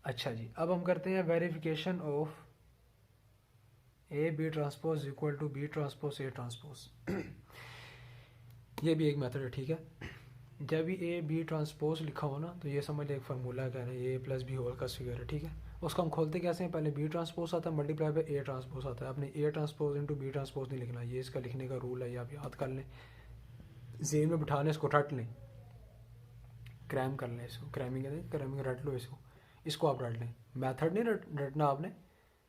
अच्छा जी, अब हम करते हैं verification of A B transpose equal to B transpose A transpose. ये भी एक मेथड है, ठीक है। जब भी ए बी ट्रांसपोज लिखा हो ना, तो ये समझ ले एक फार्मूला कह रहे हैं ए प्लस बी होल का फिगर है, ठीक है। उसको हम खोलते कैसे हैं, पहले बी ट्रांसपोज आता है मल्टीप्लाई पे ए ट्रांसपोज आता है। आपने A transpose into B transpose नहीं लिखना, ये इसका लिखने का रूल है, ये आप याद कर लें, जेन में बिठा लें, इसको रट लें, क्रैम कर लें इसको, क्रैमिंग कहते हैं, क्रैमिंग रट लो इसको, इसको आप रट लें। मैथड नहीं रटना आपने,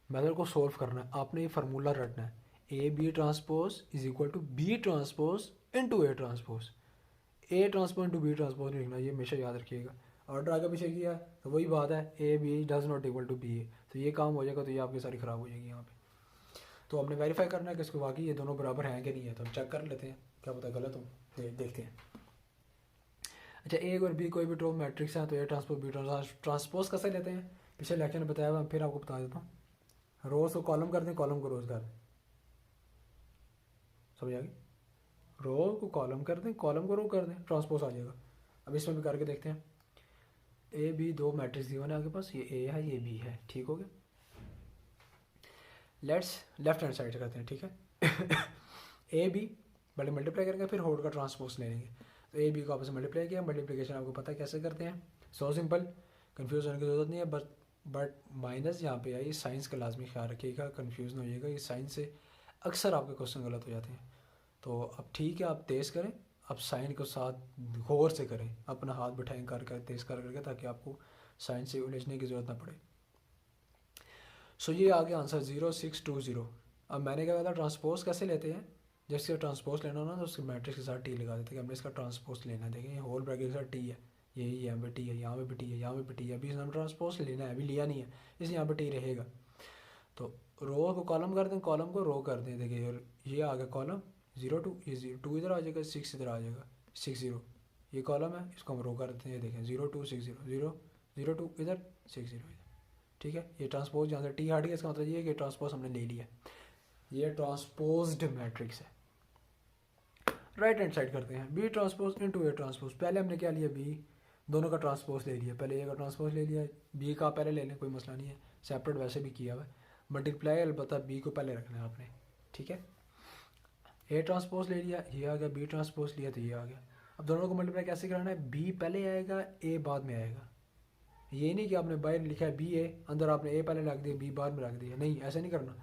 मैथड को सोल्व करना है आपने, ये फार्मूला रटना है, A B transpose is equal to B transpose into A transpose. A transpose into B transpose नहीं लिखना, ये हमेशा याद रखिएगा। ऑर्डर आगे पीछे किया तो वही बात है, A B does not equal to B A, तो ये काम हो जाएगा, तो ये आपकी सारी ख़राब हो जाएगी यहाँ पे। तो हमने वेरीफाई करना है कि इसको वाकई ये दोनों बराबर हैं कि नहीं है, तो हम चेक कर लेते हैं, क्या पता गलत हो, देखते हैं। अच्छा, ए और बी कोई भी टू मैट्रिक्स है, तो ए ट्रांसपोज बी ट्रांसपोज कैसे लेते हैं, पिछले लेक्चर में बताया हुआ, फिर आपको बता देता हूँ। रोज को कॉलम कर दें, कॉलम को रोज कर दें, समझ आ गई। रो को कॉलम कर दें, कॉलम को रो कर दें, ट्रांसपोज आ जाएगा। अब इसमें भी करके देखते हैं। ए बी दो मैट्रिक्स दिए है आपके पास, ये ए है ये बी है, ठीक हो गया। लेट्स लेफ्ट हैंड साइड से करते हैं, ठीक है। ए बी पहले मल्टीप्लाई करेंगे, फिर होल्ड का ट्रांसपोज ले लेंगे। तो ए बी को आपस में मल्टीप्लाई किया, मल्टीप्लिकेशन आपको पता है कैसे करते हैं, सो सिंपल, कन्फ्यूज होने की जरूरत नहीं है। बट माइनस यहाँ पे आई, साइंस का लाजमी ख्याल रखिएगा, कन्फ्यूज ना होइएगा, ये साइंस से अक्सर आपके क्वेश्चन गलत हो जाते हैं। तो अब ठीक है, आप तेज़ करें, आप साइन को साथ गौर से करें, अपना हाथ बिठाएं कर तेज़ कर करके, ताकि आपको साइन से उलझने की ज़रूरत ना पड़े। सो ये आ गया आंसर 0620। अब मैंने क्या कहा था, ट्रांसपोज कैसे लेते हैं, जैसे ट्रांसपोज लेना हो ना, तो उसके मैट्रिक्स के साथ टी लगा देते हैं कि हमने इसका ट्रांसपोज लेना है। देखें होल ब्रैकेट के साथ टी है, यही यहाँ पे टी है, यहाँ पे भी टी है, यहाँ पे भी टी है, अभी हमने ट्रांसपोज लेना है, अभी लिया नहीं है, इसलिए यहाँ पे टी रहेगा। तो रो को कॉलम कर दें, कॉलम को रो कर दें। देखिए ये आ गया कॉलम 02, ये 02 इधर आ जाएगा, 6 इधर आ जाएगा, 60 ये कॉलम है, इसको हम रो कर देते हैं। देखें 0260, 002 इधर, 60 इधर, ठीक है। ये ट्रांसपोज जहाँ से टी हट गया, इसका मतलब ये है कि ट्रांसपोज हमने ले लिया, ये ट्रांसपोज्ड मैट्रिक्स है। राइट हैंड साइड करते हैं, B transpose into A transpose. पहले हमने क्या लिया, बी दोनों का ट्रांसपोज ले लिया, पहले ए का ट्रांसपोज ले लिया, बी का पहले ले लें, कोई मसला नहीं है, सेपरेट वैसे भी किया हुआ है। मल्टीप्लाई अलबत्ता बी को पहले रखना है आपने, ठीक है। ए ट्रांसपोज ले लिया, ये आ गया, बी ट्रांसपोज लिया तो ये आ गया। अब दोनों को मल्टीप्लाई कैसे कराना है, बी पहले आएगा, ए बाद में आएगा। ये नहीं कि आपने बाहर लिखा है बी ए, अंदर आपने ए पहले रख दिया, बी बाद में रख दिया, नहीं ऐसा नहीं करना।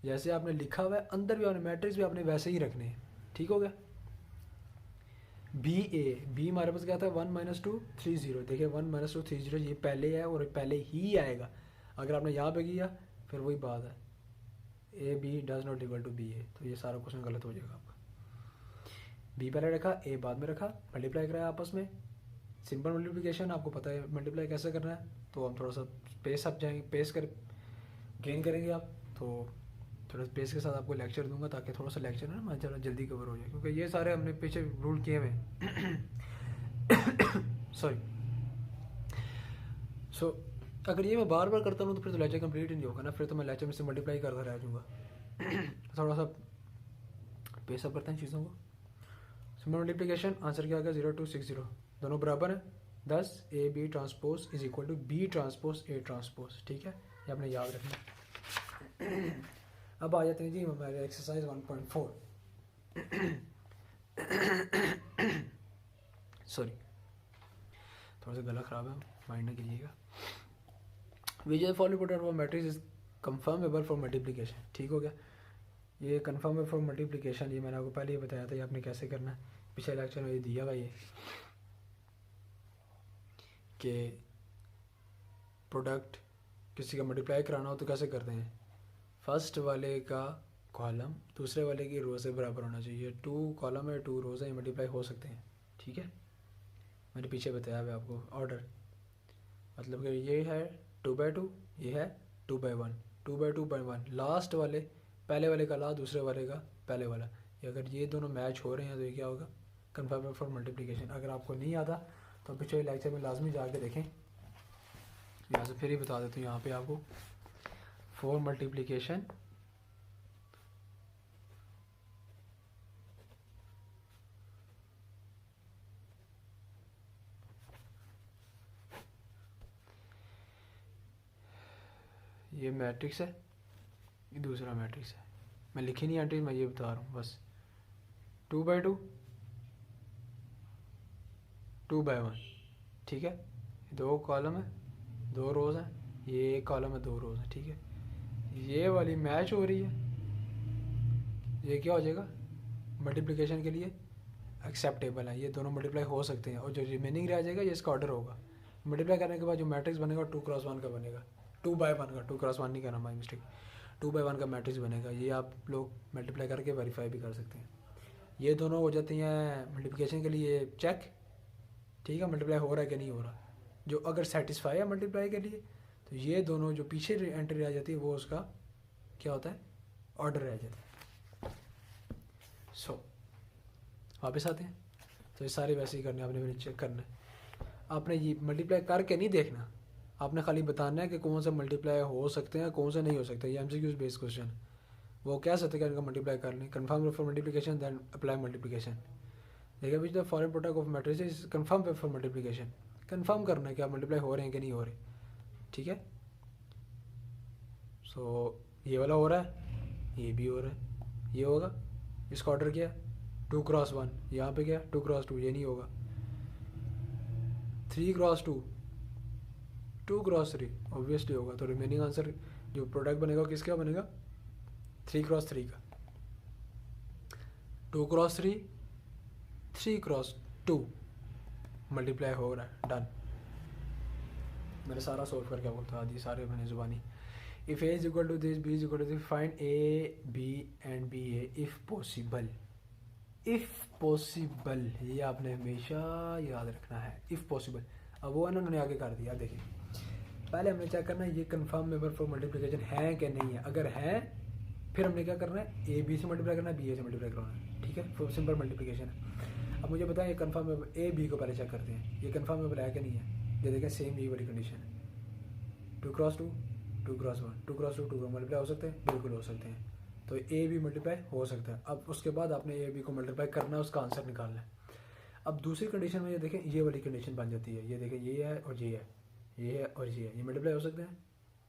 जैसे आपने लिखा हुआ है, अंदर भी आपने मैट्रिक्स भी आपने वैसे ही रखने हैं, ठीक हो गया। बी ए, बी हमारे पास क्या था, 1 - 2 3 0, देखिए 1 - 2 3 0, ये पहले है और पहले ही आएगा। अगर आपने यहाँ पे किया, फिर वही बात है, A B does not equal to B A, तो ये सारा क्वेश्चन गलत हो जाएगा आपका। बी पहले रखा, ए बाद में रखा, मल्टीप्लाई कराया आपस में, सिंपल मल्टीप्लिकेशन, आपको पता है मल्टीप्लाई कैसे करना है। तो हम थोड़ा सा पेस अप जाएंगे, पेस कर गेन करेंगे आप, तो थोड़ा पेस के साथ आपको लेक्चर दूंगा, ताकि थोड़ा सा लेक्चर है ना जरा जल्दी कवर हो जाए, क्योंकि ये सारे हमने पीछे रूल किए हुए हैं। सॉरी। सो अगर ये मैं बार बार करता हूँ, तो फिर तो लेक्चर कंप्लीट ही नहीं होगा ना, फिर तो मैं लेक्चर में से मल्टीप्लाई करता रह जाऊँगा। थोड़ा सा पेस अप करते हैं चीज़ों को। सिंपल मल्टीप्लिकेशन, आंसर क्या आ गया, 0260, दोनों बराबर हैं 10, A B transpose is equal to B transpose A transpose, ठीक है, ये आपने याद रखना। अब आ जाते हैं जी हमारे एक्सरसाइज 1.4। सॉरी, थोड़ा सा गला ख़राब है, माइंड ना कीजिएगा। Which is following product of matrix is confirmable for multiplication, ठीक हो गया। ये कंफर्मेबल फॉर मल्टीप्लिकेशन, ये मैंने आपको पहले ही बताया था, ये आपने कैसे करना है, पिछले लेक्चर में ये दिया हुआ, ये कि प्रोडक्ट किसी का मल्टीप्लाई कराना हो तो कैसे करते हैं, फर्स्ट वाले का कॉलम दूसरे वाले की रो से बराबर होना चाहिए। 2 कॉलम है 2 रोज है, मल्टीप्लाई हो सकते हैं, ठीक है। मैंने पीछे बताया हुआ आपको ऑर्डर, मतलब कि ये है 2/2, ये है 2/1, 2/2/1, लास्ट वाले पहले वाले का लास्ट, दूसरे वाले का पहले वाला, ये अगर ये दोनों मैच हो रहे हैं तो ये क्या होगा, कन्फर्म फॉर मल्टीप्लिकेशन। अगर आपको नहीं आता तो पिछले लेक्चर में लाजमी जाके देखें, यहाँ से फिर ही बता देता हूँ यहाँ पे आपको, फॉर मल्टीप्लिकेशन ये मैट्रिक्स है, ये दूसरा मैट्रिक्स है, मैं लिखी नहीं एंट्री, मैं ये बता रहा हूँ बस। 2/2, 2/1, ठीक है। 2 कॉलम है, 2 रोज़ हैं, ये 1 कॉलम है, 2 रोज़ हैं, ठीक है। ये वाली मैच हो रही है, ये क्या हो जाएगा मल्टीप्लिकेशन के लिए एक्सेप्टेबल है, ये दोनों मल्टीप्लाई हो सकते हैं। और जो रिमेनिंग रह जाएगा ये इसका ऑर्डर होगा। मल्टीप्लाई करने के बाद जो मैट्रिक्स बनेगा 2x1 का बनेगा, 2/1 का, 2x1 नहीं करना, माई मिस्टेक, 2/1 का मैट्रिक्स बनेगा। ये आप लोग मल्टीप्लाई करके वेरीफाई भी कर सकते हैं। ये दोनों हो जाती हैं मल्टीप्लिकेशन के लिए चेक, ठीक है, मल्टीप्लाई हो रहा है कि नहीं हो रहा। जो अगर सेटिस्फाई है मल्टीप्लाई के लिए तो ये दोनों जो पीछे एंट्री रह जाती है वो उसका क्या होता है, ऑर्डर रह जाता है। सो वापस आते हैं, तो ये सारे वैसे ही करने, आपने मैंने चेक करना है। आपने ये मल्टीप्लाई करके नहीं देखना, आपने खाली बताना है कि कौन सा मल्टीप्लाई हो सकते हैं, कौन सा नहीं हो सकता। ये MCQ बेस्ड क्वेश्चन, वो क्या सकते हैं, इनका मल्टीप्लाई कर लें, confirm for multiplication then apply multiplication. देखिए which the foreign product of matrices confirm for multiplication, confirm करना है कि आप मल्टीप्लाई हो रहे हैं कि नहीं हो रहे, ठीक है। सो ये वाला हो रहा है, ये भी हो रहा है, ये होगा, इसका ऑर्डर क्या है 2x1, यहाँ पे क्या 2x2, ये नहीं होगा। 3x2, 2x3 ऑब्वियसली होगा। तो रिमेनिंग आंसर जो प्रोडक्ट बनेगा किसका बनेगा 3x3 का। 2x3, 3x2 मल्टीप्लाई हो रहा है, डन। मैंने सारा सोल्व करके आपको बता दी, सारे मैंने जुबानी। If A is equal to this, B is equal to this, find A, B and BA if possible। If possible ये आपने हमेशा याद रखना है, इफ़ पॉसिबल। अब वो इन्होंने आगे कर दिया, देखिए पहले हमने चेक करना है ये कंफर्म मेंबर फॉर मल्टीप्लिकेशन है कि नहीं है। अगर है फिर हमने क्या करना है, A B से मल्टीप्लाई करना है, B A से मल्टीप्लाई करना है, ठीक है, फॉर सिंपल मल्टीप्लिकेशन है। अब मुझे बताएं ये कंफर्म मेंबर A B को पहले चेक करते हैं, ये कंफर्म मेंबर है कि नहीं है। ये देखें सेम ये वाली कंडीशन है, 2x2, 2x1, 2x2, 2x multiply हो सकते हैं, बिल्कुल हो सकते हैं। तो ए भी मल्टीप्लाई हो सकता है। अब उसके बाद आपने ए बी को मल्टीप्लाई करना है, उसका आंसर निकालना है। अब दूसरी कंडीशन में ये देखें, ये वाली कंडीशन बन जाती है, ये देखें ये है और ये है, ये है और ये है, ये मल्टीप्लाई हो सकते हैं,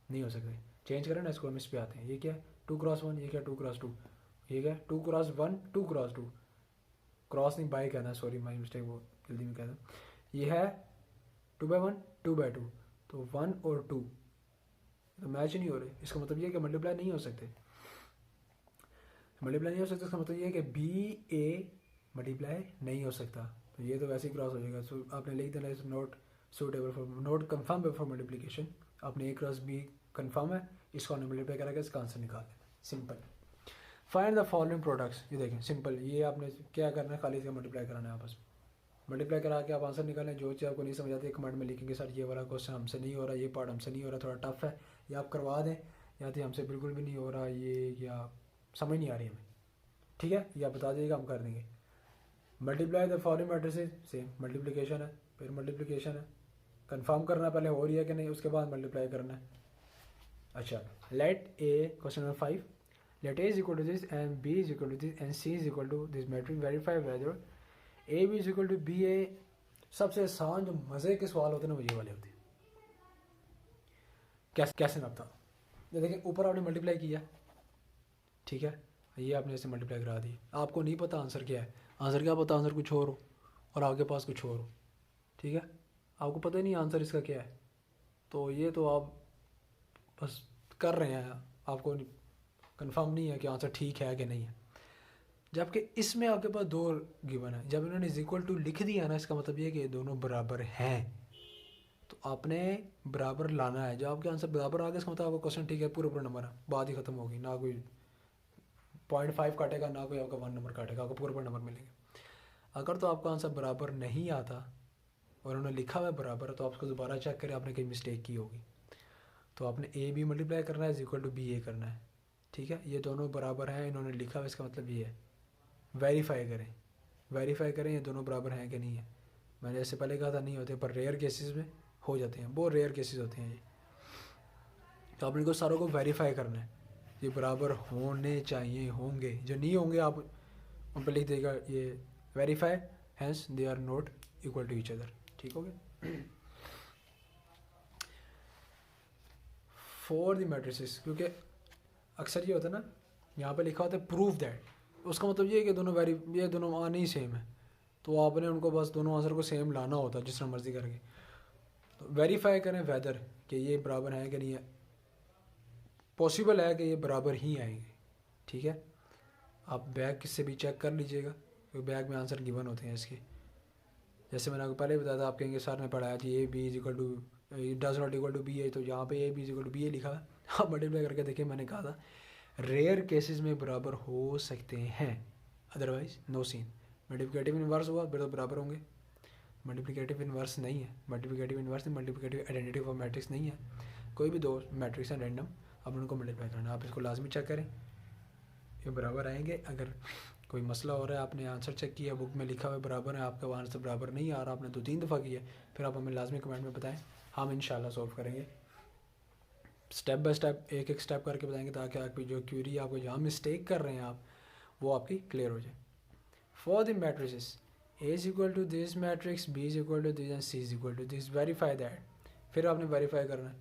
नहीं हो सकते। चेंज करें ना इसको, हम इस पे आते हैं। ये क्या है 2x1, ये क्या 2x2, ये क्या 2x1, 2x2, क्रॉस नहीं बाय कहना, सॉरी माई मिस्टेक, वो जल्दी में कहना। ये है 2/1, 2/2, तो 1 और 2 तो मैच नहीं हो रहे। इसका मतलब ये है कि मल्टीप्लाई नहीं हो सकते, मल्टीप्लाई नहीं हो सकता। इसका मतलब ये है कि BA मल्टीप्लाई नहीं हो सकता, तो ये तो वैसे ही क्रॉस हो जाएगा। सो आपने लिख देना is not suitable for, not confirm for multiplication. आपने A क्रॉस B कंफर्म है, इसको हमने मल्टीप्लाई करेगा, इसका आंसर निकाल देना, simple. Find the following products, ये देखें सिंपल, ये आपने क्या करना है, खाली इसका मल्टीप्लाई कराना है आपस में। मल्टीप्लाई करा के आप आंसर निकालें। जो चीज़ आपको नहीं समझ आती है कमेंट में लिखेंगे सर ये वाला क्वेश्चन हमसे नहीं हो रहा, ये पार्ट हमसे नहीं हो रहा, थोड़ा टफ है, या आप करवा दें, या तो हमसे बिल्कुल भी नहीं हो रहा ये, या समझ नहीं आ रही हमें, ठीक है, या बता दीजिएगा, हम कर देंगे। Multiply the following matrices, same multiplication है, फिर मल्टीप्लिकेशन है, कंफर्म करना पहले हो रही है कि नहीं, उसके बाद मल्टीप्लाई करना है। अच्छा, let A, question number 5, let A is equal to this and B is equal to this and C is equal to this matrix, verify whether A B is equal to BA। सबसे आसान जो मज़े के सवाल होते हैं ना वो ये वाले होते हैं। कैसे मैं बताऊँ, ये देखिए ऊपर आपने मल्टीप्लाई किया, ठीक है, ये आपने ऐसे मल्टीप्लाई करा दी, आपको नहीं पता आंसर क्या है, आंसर क्या पता, आंसर कुछ और हो और आपके पास कुछ और हो, ठीक है, आपको पता ही नहीं आंसर इसका क्या है। तो ये तो आप बस कर रहे हैं, आपको कंफर्म नहीं है कि आंसर ठीक है कि नहीं है। जबकि इसमें आपके पास 2 गिवन है, जब इन्होंने इज इक्वल टू लिख दिया ना, इसका मतलब ये है कि ये दोनों बराबर हैं, तो आपने बराबर लाना है। जब आपके आंसर बराबर आ गए इसका मतलब आपका क्वेश्चन ठीक है, पूरा नंबर है, बात ही खत्म होगी, ना कोई 0.5 काटेगा, ना कोई आपका 1 नंबर काटेगा, आपको पूरा नंबर मिलेंगे। अगर तो आपका आंसर बराबर नहीं आता और उन्होंने लिखा हुआ है बराबर, तो आपको दोबारा चेक करें आपने कहीं मिस्टेक की होगी। तो आपने A B मल्टीप्लाई करना है, इज इक्वल टू BA करना है, ठीक है, ये दोनों बराबर हैं, इन्होंने लिखा हुआ, इसका मतलब ये है। वेरीफाई करें ये दोनों बराबर हैं कि नहीं है। मैंने इससे पहले कहा था नहीं होते, पर रेयर केसेस में हो जाते हैं, बहुत रेयर केसेस होते हैं ये। तो आपने को सारों को वेरीफाई करना है, ये बराबर होने चाहिए, होंगे, जो नहीं होंगे आप उन पर लिख देगा ये verify, hence they are not equal to each other, ठीक हो गया। फॉर द मैट्रिसेस, क्योंकि अक्सर ये होता है ना, यहाँ पे लिखा होता है प्रूव दैट, उसका मतलब ये है कि ये दोनों आने ही सेम है, तो आपने उनको बस दोनों आंसर को सेम लाना होता है जिस तरह मर्जी करके। तो वेरीफाई करें वेदर कि ये बराबर है कि नहीं है, पॉसिबल है कि ये बराबर ही आएंगे, ठीक है। आप बैग से भी चेक कर लीजिएगा, क्योंकि बैग में आंसर गिवन होते हैं इसके। जैसे मैंने आपको पहले बताया था, आप कहेंगे सर ने पढ़ाया कि A B is equal to does not equal to B है, तो यहाँ पे A B is equal to B A लिखा है। आप मल्टीप्लाई करके देखिए, मैंने कहा था रेयर केसेस में बराबर हो सकते हैं, otherwise no scene. Multiplicative inverse हुआ फिर तो बराबर होंगे, मल्टीप्लिकेटिव इन्वर्स नहीं है, multiplicative inverse multiplicative identity of matrix नहीं है। कोई भी दो मैट्रिक्स हैं रैंडम, अब उनको मल्टीप्लाई करना, आप इसको लाजमी चेक करें, ये बराबर आएंगे। अगर कोई मसला हो रहा है, आपने आंसर चेक किया, बुक में लिखा हुआ है बराबर है, आपका आंसर बराबर नहीं आ रहा, आपने 2-3 दफ़ा किया, फिर आप हमें लाजमी कमेंट में बताएं, हम इंशाल्लाह सॉल्व करेंगे। स्टेप बाय स्टेप, एक एक स्टेप करके बताएंगे, ताकि आपकी जो क्यूरी आपको जहाँ मिस्टेक कर रहे हैं आप, वो आपकी क्लियर हो जाए। For the matrices A is equal to this matrix, B is equal to this and C is equal to this, verify that. फिर आपने वेरीफाई करना है,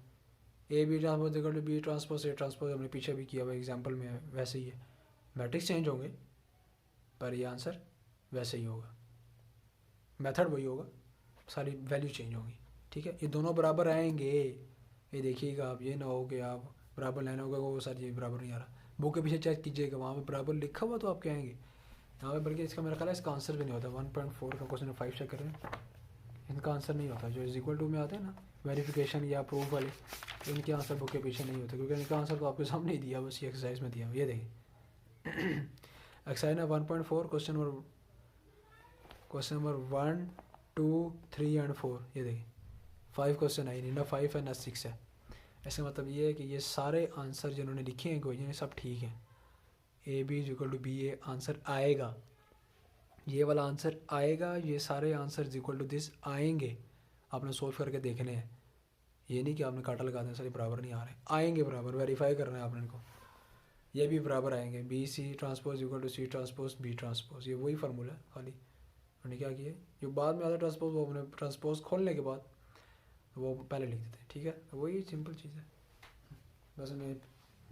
A B transpose equal to B transpose A transpose, हमने पीछे भी किया हुआ example में, वैसे ही है। मैट्रिक्स चेंज होंगे पर ये आंसर वैसे ही होगा, मेथड वही होगा, सारी वैल्यू चेंज होगी, ठीक है। ये दोनों बराबर आएंगे, ये देखिएगा आप, ये ना हो कि आप बराबर लेना होगा वो सर ये बराबर नहीं आ रहा, बुक के पीछे चेक कीजिएगा, वहाँ पे बराबर लिखा हुआ तो आप कहेंगे यहाँ पे, बल्कि इसका मेरा ख्याल है इसका आंसर भी नहीं होता। 1.4 का क्वेश्चन 5 चेक करें, इनका आंसर नहीं होता, जो इज इक्वल टू में आते हैं ना वेरिफिकेशन या प्रूफ वाले, तो इनके आंसर बुक के पीछे नहीं होते, क्योंकि इनका आंसर तो आपके सामने ही दिया, बस ये एक्सरसाइज में दिया। ये देखिए एक्सरसाइज 1.4 क्वेश्चन नंबर 1, 2, 3 एंड 4, ये देखिए 5 क्वेश्चन आई नहीं, ना 5 है ना 6 है। ऐसे मतलब ये है कि ये सारे आंसर जिन्होंने लिखे हैं क्वेश्चन सब ठीक हैं। A B is equal to B, A answer आएगा, ये वाला आंसर आएगा, ये सारे आंसर इक्वल टू दिस आएंगे, आपने सोल्व करके देखने हैं। ये नहीं कि आपने काटा लगा दें सारे बराबर नहीं आ रहे, आएंगे बराबर, वेरीफाई करना है आपने इनको, ये भी बराबर आएंगे। B C transpose equal to C transpose B transpose, ये वही फार्मूला है, खाली हमने क्या किया, जो बाद में आता ट्रांसपोज वो अपने ट्रांसपोज खोलने के बाद वो पहले लिख देते हैं, ठीक है। वही सिंपल चीज़ है, बस उन्हें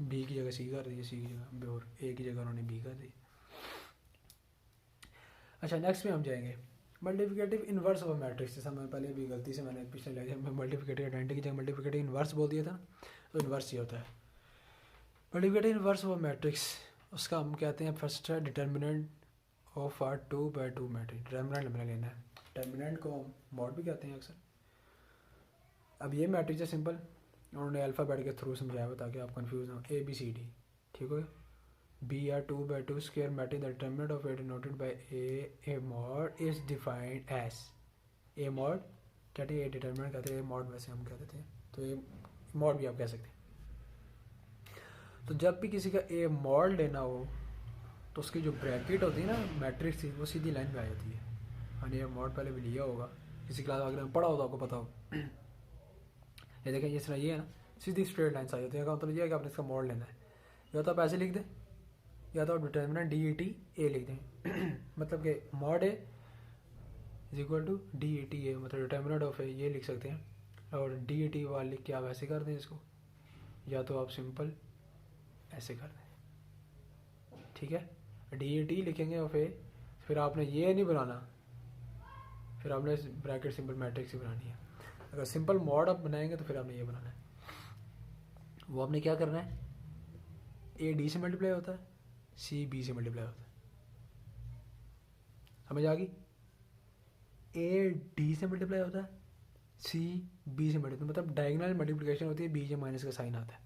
बी की जगह सी कर दी, सी की जगह और ए की जगह उन्होंने बी कर दी। अच्छा, नेक्स्ट में हम जाएंगे मल्टीप्लिकेटिव इन्वर्स ऑफ मैट्रिक्स। जैसा मैं पहले भी गलती से मैंने पिछले लेक्चर में मल्टीप्लिकेटिव आइडेंटिटी की जगह मल्टीप्लिकेटिव इन्वर्स बोल दिया था, तो इन्वर्स ये होता है मल्टीप्लिकेटिव इन्वर्स ऑफ मैट्रिक्स। उसका हम कहते हैं फर्स्ट है determinant of are 2x2 matrix, determinant हमें लेना है, डिटर्मिनेंट को मॉड भी कहते हैं अक्सर। अब ये मैट्रिक्स है सिंपल, उन्होंने अल्फ़ाबेट के थ्रू समझाया हुआ ताकि आप कंफ्यूज ना हो, ए बी सी डी, ठीक हो गया। Be are 2x2 square matrix, the determinant of it denoted by A mod is defined as, A mod कहते हैं, ए डिटर्मिनेंट कहते हैं, ए मॉड वैसे हम कह देते हैं, तो ए मॉड भी आप कह सकते हैं। तो जब भी किसी का ए मॉड लेना हो तो उसकी जो ब्रैकेट होती है ना मैट्रिक्स की, वो सीधी लाइन पे आ जाती है। मैंने ए मॉड पहले भी लिया होगा, किसी क्लास अगर में पढ़ा हो तो आपको पता हो। ये देखें जिस तरह ये है ना, सीधी स्ट्रेट लाइन आ जाती है, मतलब ये है कि आपने इसका मॉड लेना है, या तो आप ऐसे लिख दें या तो आप determinant D E T A लिख दें मतलब कि mod A is equal to D E T A, मतलब डिटर्मिनेंट ऑफ ए ये लिख सकते हैं, और डी ई टी वाले लिख के आप ऐसे कर दें इसको, या तो आप सिंपल ऐसे कर दें, ठीक है। डी ई टी लिखेंगे ऑफ ए, फिर आपने ये नहीं बनाना, फिर आपने ब्रैकेट सिंपल मैट्रिक्स ही बनानी है। अगर सिंपल मॉड आप बनाएंगे तो फिर आपने ये बनाना है, वो आपने क्या करना है, ए डी से मल्टीप्लाई होता है, सी बी से मल्टीप्लाई होता है, समझ आ गई। ए डी से मल्टीप्लाई होता है, सी बी से मल्टीप्लाई, मतलब डायगोनल मल्टीप्लिकेशन होती है, बी से माइनस का साइन आता है,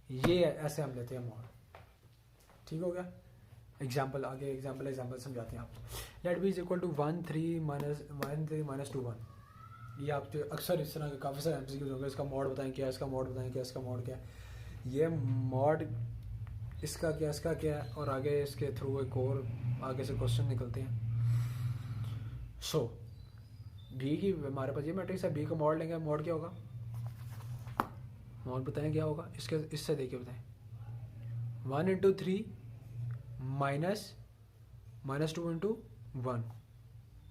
ये ऐसे हम लेते हैं मॉड, ठीक हो गया। एग्जाम्पल आगे एग्जाम्पल समझाते हैं आपको। Let B is equal to 1 3 minus 2 1, ये आप जो अक्सर इस तरह के काफ़ी सारे एमसीक्यूज होंगे, इसका मॉड बताएं क्या, इसका मॉड बताएं क्या, इसका मॉड क्या, ये मॉड इसका क्या, इसका क्या है, और आगे इसके थ्रू एक और आगे से क्वेश्चन निकलते हैं। सो बी की हमारे पास ये मैट्रिक्स है, बी का मॉड लेंगे, मॉड क्या होगा, मॉड बताएं क्या होगा, इसके इससे देखिए बताएं 1 into 3 minus 2 into 1,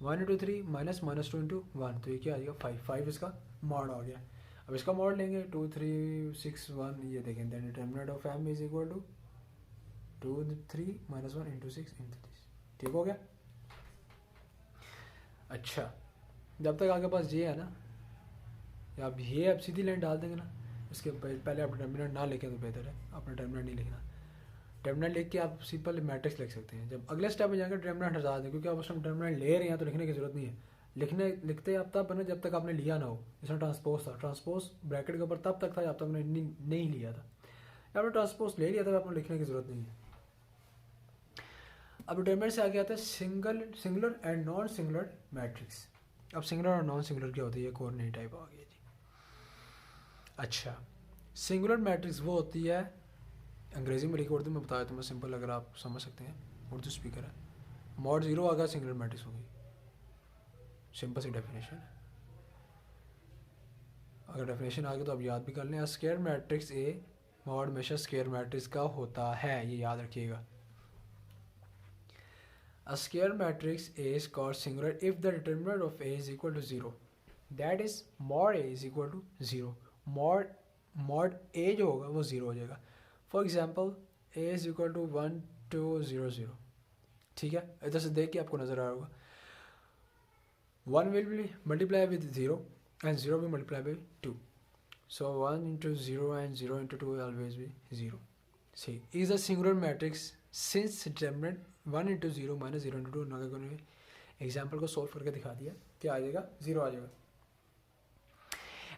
1 into 3 minus 2 into 1, तो ये क्या आ जाएगा 5 इसका मॉड आ गया। अब इसका मॉड लेंगे 2 3 6 1, ये देखें then determinant of m is equal to 2 3 minus 1 into 6 into 3। ठीक हो गया। अच्छा जब तक आपके पास ये है ना, या आप ये अब सीधी लाइन डाल देंगे ना, इसके पहले आप डिटरमिनेंट ना लिखें तो बेहतर है, आपने डिटरमिनेंट नहीं लिखना। डिटरमिनेंट लिख के आप सिंपल मैट्रिक्स लिख सकते हैं। जब अगले स्टेप में जाकर डिटरमिनेंट हटा दें, क्योंकि आप उसमें डिटरमिनेंट ले रहे हैं तो लिखने की जरूरत नहीं है। लिखते आप तब बने जब तक आपने लिया ना हो। इसमें ट्रांसपोज था, ट्रांसपोज ब्रैकेट के ऊपर तब तक था जब तक आपने नहीं लिया था। आपने ट्रांसपोज ले लिया था, आपने लिखने की जरूरत नहीं है। अब डिटरमिनेंट से आगे आता है singular and non singular matrix. अब सिंगुलर और नॉन सिंगुलर क्या होती है, एक और नई टाइप आ गई है जी। अच्छा सिंगुलर मैट्रिक्स वो होती है, अंग्रेजी में लिखी, उर्दू में बताया तो मैं सिंपल, अगर आप समझ सकते हैं, उर्दू स्पीकर है। मॉड 0 आ गया, सिंगुलर मैट्रिक्स होगी, सिंपल सी डेफिनेशन है। अगर डेफिनेशन आ गई तो आप याद भी कर लें। स्क्वायर मैट्रिक्स ए मॉड हमेशा स्क्वायर मैट्रिक्स का होता है, ये याद रखिएगा। A square matrix A is called singular if the determinant of A is equal to 0. That is mod A is equal to 0. Mod A जो होगा वो 0 हो जाएगा। For example A is equal to 1 2 0 0। ठीक है, इधर से देख के आपको नज़र आ रहा होगा 1 will be multiply with 0 and 0 will multiply by 2. So 1 into 0 and 0 into 2 will always be 0. See, is a singular matrix since determinant 1 into 0 minus 0 into 2। Example को सोल्व करके दिखा दिया, क्या आ जाएगा, 0 आ जाएगा।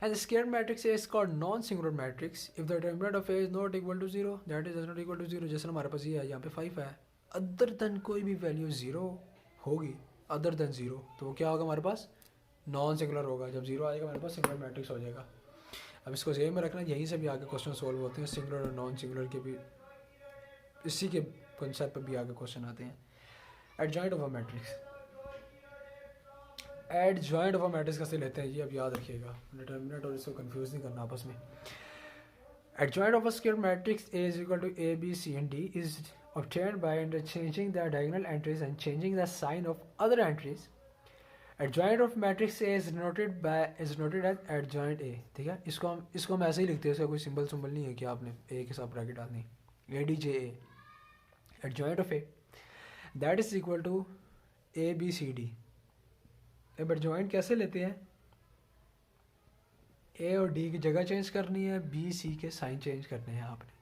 And the square matrix A is called non-singular matrix if the determinant of A is not equal to 0, that is not equal to 0। जैसे हमारे पास ये है, यहाँ पे 5 है, अदर देन कोई भी वैल्यू 0 होगी, अदर देन 0, तो क्या होगा हमारे पास, नॉन सिंगुलर होगा। जब 0 आएगा हमारे पास सिंगुलर मैट्रिक्स हो जाएगा। अब इसको जेब में रखना, यहीं से भी आगे क्वेश्चन सोल्व होते हैं, सिंगुलर और नॉन सिंगुलर के भी, इसी के कंसेप्ट पर भी आगे क्वेश्चन आते हैं। Adjoint of a matrix, adjoint of a matrix कैसे लेते हैं ये अब याद रखिएगा, डिटरमिनेंट और इसको कंफ्यूज नहीं करना आपस में। Adjoint of a square matrix A is equal to A B C and D is obtained by interchanging the diagonal entries and changing the sign of other entries। Adjoint of matrix A is noted as adjoint A। ठीक है, इसको हम ऐसे ही लिखते हैं, इसका कोई symbol नहीं है कि आपने A के साथ ब्रैकेट डालनी, ADJA adjoint of A that is equal to ABCD। अब एडजॉइंट कैसे लेते हैं, A और D की जगह चेंज करनी है, B C के साइन चेंज करने हैं आपने,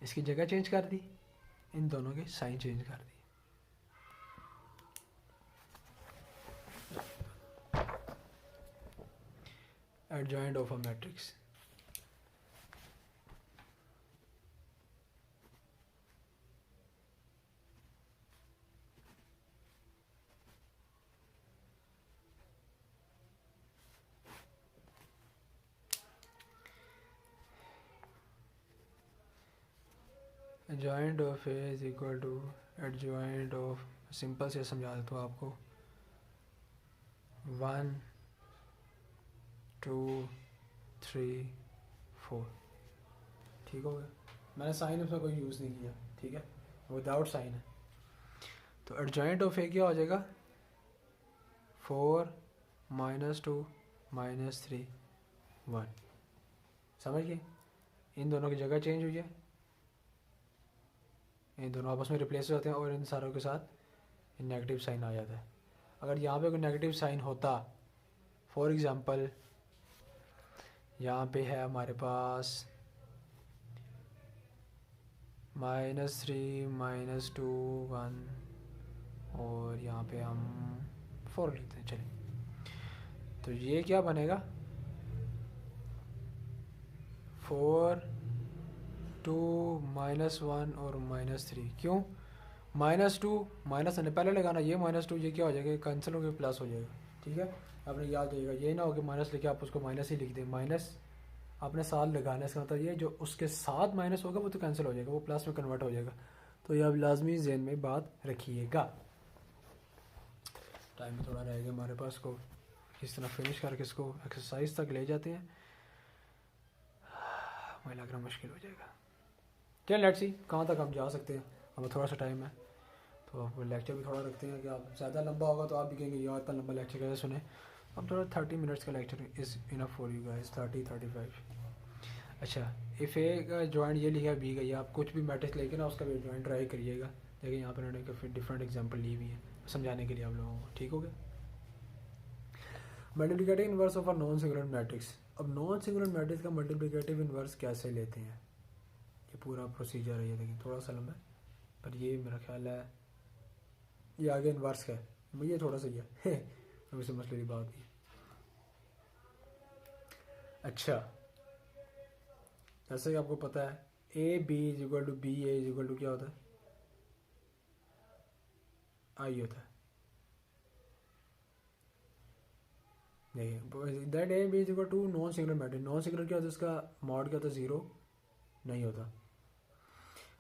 इसकी जगह चेंज कर दी, इन दोनों के साइन चेंज कर दी। Adjoint of a matrix, adjoint of A is equal to adjoint of, simple से समझा देता हूँ आपको, 1 2 3 4। ठीक हो गया, मैंने साइन उसमें कोई यूज़ नहीं किया, ठीक है, विदाउट साइन है। तो एडजॉइंट ऑफ A क्या हो जाएगा, 4 -2 -3 1। समझ गए, इन दोनों की जगह चेंज हुई है, इन दोनों आपस में रिप्लेस हो जाते हैं और इन सारों के साथ नेगेटिव साइन आ जाता है। अगर यहाँ पे कोई नेगेटिव साइन होता, फॉर एग्ज़ाम्पल यहाँ पे है हमारे पास -3 -2 1 और यहाँ पे हम 4 लिखते हैं, चलिए। तो ये क्या बनेगा, 4 2 -1 और -3। क्यों, -2 माइनस पहले लगाना, ये -2 ये क्या हो जाएगा, कैंसिल होकर प्लस हो जाएगा। ठीक है, आपने याद रखिएगा, ये ना हो कि माइनस लिखे आप उसको माइनस ही लिख दें, माइनस आपने साथ लगाना है, इसका मतलब ये जो उसके साथ माइनस होगा वो तो कैंसिल हो जाएगा, वो प्लस में कन्वर्ट हो जाएगा। तो ये आप लाजमी जहन में बात रखिएगा। टाइम में थोड़ा रहेगा हमारे पास, को इस तरह फिनिश करके इसको एक्सरसाइज तक ले जाते हैं, मुझे लग रहा मुश्किल हो जाएगा। चलिए लेट्स सी कहाँ तक हम जा सकते हैं, हमें थोड़ा सा टाइम है, तो आप लेक्चर भी थोड़ा रखते हैं कि आप ज़्यादा लंबा होगा तो आप भी कहेंगे यार इतना लंबा लेक्चर कैसे सुने, अब थोड़ा 30 मिनट्स का lecture is enough for you guys, 30-35। अच्छा, इफ़ ए का जॉइंट ये लिखा है बी का, या आप कुछ भी मैट्रिक्स लेके ना उसका भी जॉइंट ट्राई करिएगा। देखिए यहाँ पर उन्होंने काफ़ी डिफरेंट एग्जांपल ली हुई है समझाने के लिए आप लोगों को, ठीक हो गया। Multiplicative inverse of a non singular matrix. अब नॉन सिंगुलर मैट्रिक्स का मल्टीप्लिकेटिव इनवर्स कैसे लेते हैं, ये पूरा प्रोसीजर है। ये देखिए थोड़ा सा लंबा है, पर ये मेरा ख्याल है ये आगे इनवर्स का है, ये थोड़ा सा ही है अब इसे मसले की बात नहीं। अच्छा, जैसे कि आपको पता है A B is equal to B A is equal to क्या होता है, आई होता है। देखिए that A B is equal to non singular matrix, non singular क्या होता है, इसका मॉड क्या होता है, जीरो नहीं होता।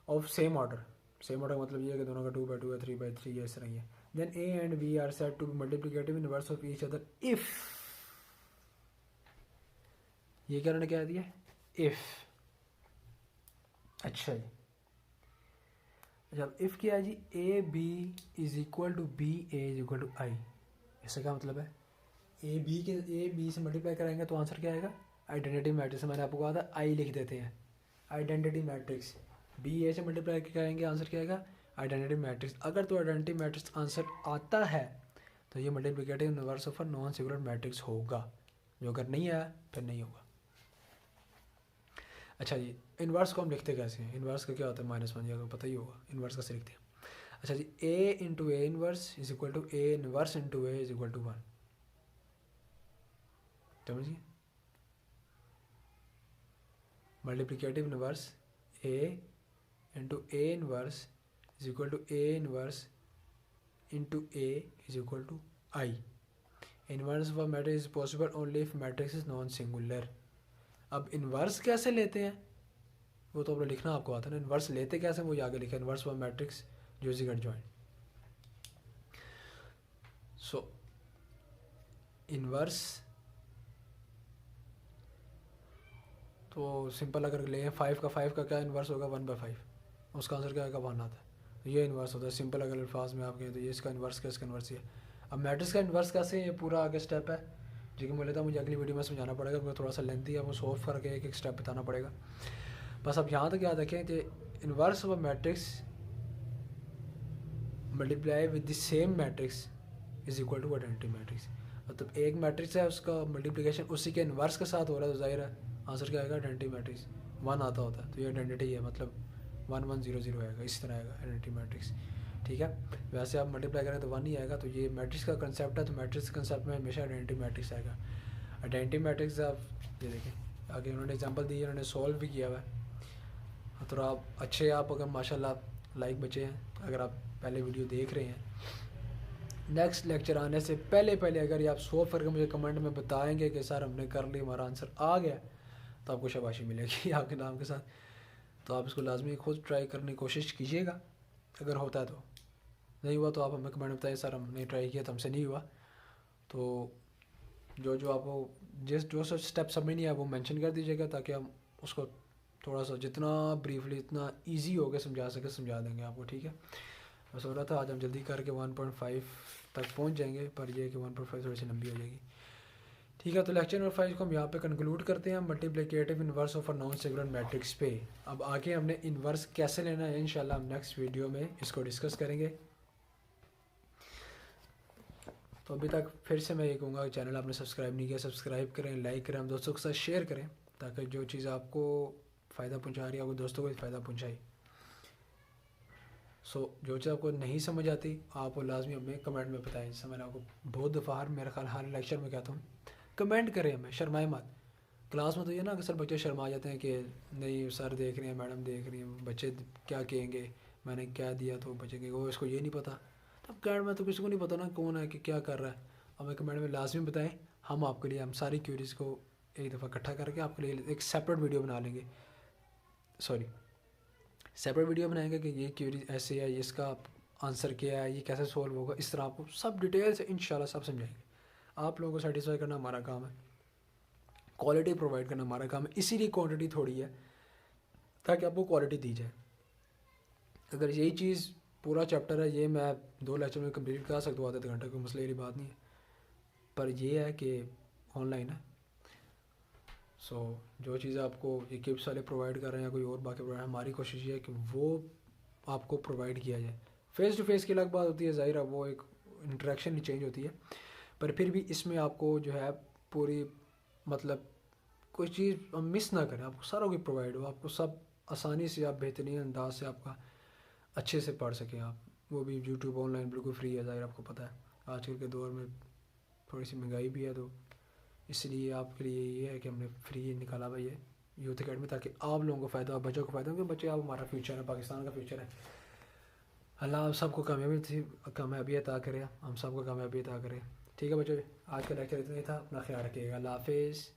Of same order, same order मतलब ये है कि दोनों का 2/2 है, 3/3 है, इस तरह ही है। Then A and B are said to be multiplicative inverse of each other if, ये क्या उन्होंने क्या दिया, इफ। अच्छा जी, जब इफ किया है जी A B is equal to B A is equal to I, इसका क्या मतलब है, ए बी से मल्टीप्लाई कराएंगे तो आंसर क्या आएगा, आइडेंटिटी मैट्रिक्स। मैंने आपको कहा था आई लिख देते हैं, आइडेंटिटी मैट्रिक्स। बी ए से मल्टीप्लाई करेंगे आंसर क्या आएगा, आइडेंटिटी मैट्रिक्स। अगर तो आइडेंटिटी मैट्रिक्स आंसर आता है तो ये multiplicative inverse of a non singular matrix होगा, जो अगर नहीं आया फिर नहीं होगा। अच्छा जी, इनवर्स को हम लिखते कैसे हैं, इनवर्स का क्या होता है, -1, ये आपको पता ही होगा, इनवर्स कैसे लिखते हैं। अच्छा जी, A into A inverse is equal to A inverse into A is equal to 1, समझिए। Multiplicative inverse A into A inverse is equal to A inverse into A is equal to I. Inverse of a matrix is possible only if matrix is non singular. अब inverse कैसे लेते हैं वो तो अपने लिखना आपको आता है ना, इनवर्स लेते कैसे वो आगे लिखा है, inverse of matrix using adjoint. So inverse तो सिंपल अगर लें 5 का क्या इन्वर्स होगा, 1/5, उसका आंसर क्या आएगा, 1 आता है, तो ये इन्वर्स होता है। सिंपल अगर अल्फाज में आप कहें तो ये इसका इन्वर्स क्या, इसका इन्वर्स ये। अब मैट्रिक्स का इन्वर्स कैसे, ये पूरा आगे स्टेप है जो कि मुझे मुझे अगली वीडियो में समझाना पड़ेगा, क्योंकि थोड़ा सा लेंथी है, वो सॉल्व करके एक एक स्टेप बताना पड़ेगा। बस अब यहाँ तक याद रखें कि inverse of a matrix multiply with the same matrix is equal to identity matrix. मतलब एक मैट्रिक्स है उसका मल्टीप्लिकेशन उसी के इन्वर्स के साथ हो रहा है, तो जाहिर है आंसर क्या आएगा, आइडेंटिटी मैट्रिक्स 1 आता होता है, तो ये आइडेंटिटी है, मतलब 1 1 0 0 आएगा, इस तरह आएगा आइडेंटिटी मैट्रिक्स, ठीक है। वैसे आप मल्टीप्लाई करें तो 1 ही आएगा, तो ये मैट्रिक्स का कंसेप्ट है, तो मैट्रिक्स कंसेप्ट में हमेशा आइडेंटिटी मैट्रिक्स आएगा। आइडेंटिटी मैट्रिक्स आप ये देखें आगे उन्होंने एग्जांपल दी है, उन्होंने सॉल्व भी किया हुआ है। तो आप अच्छे, आप अगर माशाल्लाह लाइक बचे हैं, अगर आप पहले वीडियो देख रहे हैं, नेक्स्ट लेक्चर आने से पहले अगर ये आप सॉल्व करके मुझे कमेंट में बताएंगे कि सर हमने कर ली, हमारा आंसर आ गया, तो आपको शाबाशी मिलेगी आपके नाम के साथ। तो आप इसको लाजमी खुद ट्राई करने की कोशिश कीजिएगा, अगर होता है तो। नहीं हुआ तो आप हमें कमेंट में बताइए, सर हमने ट्राई किया तो हमसे नहीं हुआ। तो जो आपको जो सब स्टेप समझ नहीं है वो मेंशन कर दीजिएगा, ताकि हम उसको थोड़ा सा जितना ब्रीफली इतना ईजी हो गया समझा सके समझा देंगे आपको, ठीक है। बस हो रहा था आज हम जल्दी करके 1.5 तक पहुंच जाएंगे, पर यह कि 1.5 थोड़ी सी लंबी हो जाएगी, ठीक है। तो लेक्चर नंबर 5 को हम यहाँ पे कंक्लूड करते हैं, multiplicative inverse of a non singular matrix पे। अब आगे हमने इनवर्स कैसे लेना है इंशाल्लाह हम नेक्स्ट वीडियो में इसको डिस्कस करेंगे। तो अभी तक फिर से मैं ये कहूँगा कि चैनल आपने सब्सक्राइब नहीं किया, सब्सक्राइब करें, लाइक करें, हम दोस्तों के साथ शेयर करें, ताकि जो चीज़ आपको फ़ायदा पहुँचा रही है आपको दोस्तों को भी फ़ायदा पहुँचाए। जो चीज़ आपको नहीं समझ आती आप वो लाजमी हमें कमेंट में बताएं। जैसे मैंने आपको बहुत दफ़ा मेरे ख्याल हर लेक्चर में कहता हूँ, कमेंट करें, हमें शर्माए मत। क्लास में तो ये ना अक्सर बच्चे शर्मा जाते हैं कि नहीं सर देख रहे हैं, मैडम देख रही हैं, बच्चे क्या कहेंगे, मैंने क्या दिया तो बच्चे कहेंगे वो इसको ये नहीं पता। तब कमेंट में तो किसी को नहीं पता ना कौन है कि क्या कर रहा है, हमें कमेंट में लाजमी बताएं। हम आपके लिए हम सारी क्यूरीज़ को एक दफ़ा इकट्ठा करके आपके लिए एक सेपरेट वीडियो बना लेंगे, सेपरेट वीडियो बनाएंगे कि ये क्यूरी ऐसे है, इसका आंसर क्या है, ये कैसे सॉल्व होगा, इस तरह आपको सब डिटेल से इंशाल्लाह सब समझाएंगे। आप लोगों को सेटिस्फाई करना हमारा काम है, क्वालिटी प्रोवाइड करना हमारा काम है, इसीलिए क्वांटिटी थोड़ी है ताकि आपको क्वालिटी दी जाए। अगर यही चीज़ पूरा चैप्टर है, ये मैं 2 लेक्चर में कंप्लीट कर सकता हूँ आधे घंटे, कोई मसले की बात नहीं है, पर ये है कि ऑनलाइन है। सो जो चीज़ें आपको इक्विप्स वाले प्रोवाइड कर रहे हैं या कोई और बाकी प्रोवाइड, हमारी कोशिश ये है कि वो आपको प्रोवाइड किया जाए। फेस टू फेस की अलग बात होती है, ज़ाहिर है वो एक इंटरेक्शन ही चेंज होती है, पर फिर भी इसमें आपको जो है पूरी मतलब कोई चीज़ मिस ना करें, आपको सारा कुछ प्रोवाइड हो, आपको सब आसानी से आप बेहतरीन अंदाज से आपका अच्छे से पढ़ सकें आप। वो भी यूट्यूब ऑनलाइन बिल्कुल फ्री है, ज़ाहिर आपको पता है आजकल के दौर में थोड़ी सी महंगाई भी है, तो इसलिए आपके लिए ये है कि हमने फ्री निकाला भाई ये यूथ अकेडमी, ताकि आप लोगों को फ़ायदा हो, बच्चों को फ़ायदा हो, क्योंकि बच्चे आप हमारा फ्यूचर है, पाकिस्तान का फ्यूचर है। अल्लाह आप सबको कामयाबी अता करे, हम सबको कामयाबी अता करे। ठीक है बच्चों, आज का लेक्चर इतना ही था, अपना ख्याल रखिएगा, अल्लाह हाफिज़।